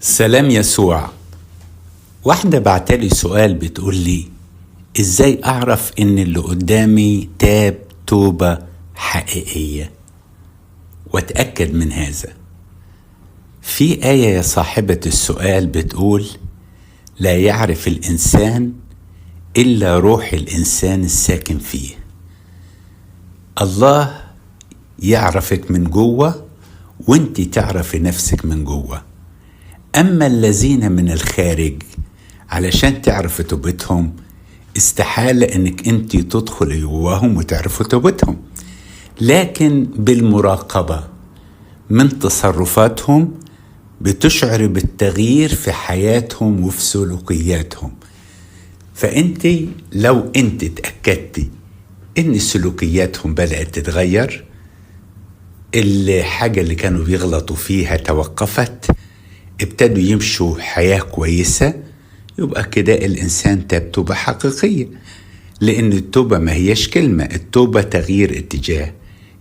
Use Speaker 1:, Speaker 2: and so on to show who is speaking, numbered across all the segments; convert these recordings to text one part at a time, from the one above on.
Speaker 1: سلام يسوع. واحدة بعتلي سؤال بتقول لي ازاي اعرف ان اللي قدامي تاب توبة حقيقية واتأكد من هذا؟ في آية يا صاحبة السؤال بتقول لا يعرف الإنسان إلا روح الإنسان الساكن فيه. الله يعرفك من جوه وانت تعرفي نفسك من جوه. أما الذين من الخارج علشان تعرف توبتهم استحالة انك انت تدخل جواهم وتعرف توبتهم، لكن بالمراقبة من تصرفاتهم بتشعر بالتغيير في حياتهم وفي سلوكياتهم. فانت لو انت اتأكدتي ان سلوكياتهم بدأت تتغير، الحاجة اللي كانوا بيغلطوا فيها توقفت، ابتدوا يمشوا حياة كويسة، يبقى كده الإنسان تاب توبة حقيقية. لأن التوبة ما هيش كلمة، التوبة تغيير اتجاه.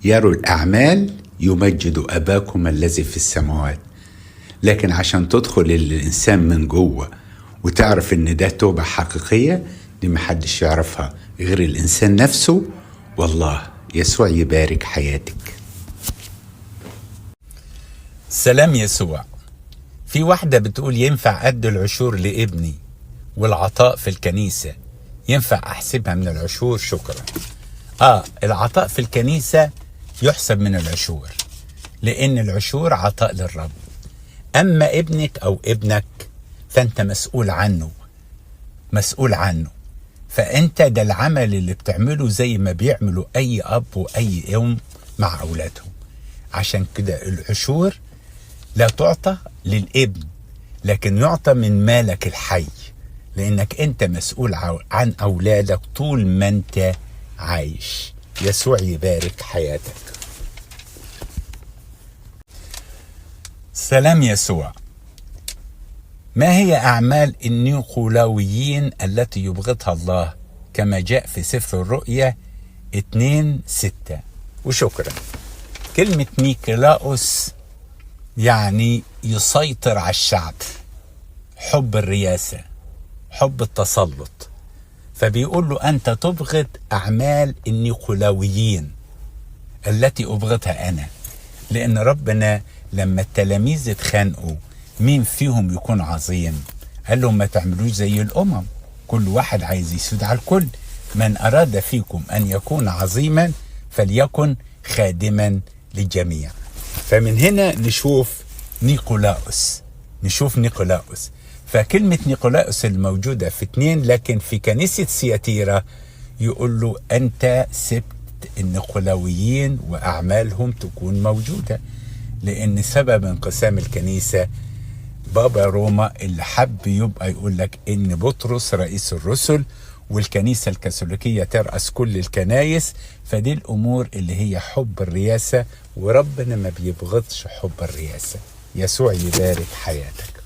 Speaker 1: يروا الأعمال يمجد أباكم الذي في السماوات. لكن عشان تدخل الإنسان من جوه وتعرف إن ده توبة حقيقية، دي محدش يعرفها غير الإنسان نفسه. والله يسوع يبارك حياتك.
Speaker 2: سلام يسوع. في واحدة بتقول ينفع أدي العشور لابني والعطاء في الكنيسة ينفع أحسبها من العشور؟ شكرا. العطاء في الكنيسة يحسب من العشور، لأن العشور عطاء للرب. أما ابنك أو ابنك فأنت مسؤول عنه. فأنت ده العمل اللي بتعمله زي ما بيعملوا أي أب وأي أم مع أولادهم. عشان كده العشور لا تعطى للابن، لكن يعطى من مالك الحي، لأنك أنت مسؤول عن أولادك طول ما أنت عايش. يسوع يبارك حياتك. سلام يسوع. ما هي أعمال النيقولاويين التي يبغضها الله كما جاء في سفر الرؤيا 2:6؟ وشكرا. كلمة نيكولاوس يعني يسيطر على الشعب، حب الرياسة، حب التسلط. فبيقول له أنت تبغض أعمال النيقولاويين التي أبغضها أنا. لأن ربنا لما التلاميذ اتخانقوا مين فيهم يكون عظيم، قال لهم ما تعملوش زي الأمم، كل واحد عايز يسود على الكل. من أراد فيكم أن يكون عظيما فليكن خادما للجميع. فمن هنا نشوف نيقولاوس. فكلمة نيقولاوس الموجودة في 2، لكن في كنيسة سياتيرا يقول له أنت سبت النيقولاويين وأعمالهم تكون موجودة. لأن سبب انقسام الكنيسة بابا روما اللي حب يبقى يقول لك إن بطرس رئيس الرسل والكنيسة الكاثوليكية ترأس كل الكنايس. فدي الأمور اللي هي حب الرياسة، وربنا ما بيبغضش حب الرياسة. يسوع يبارك حياتك.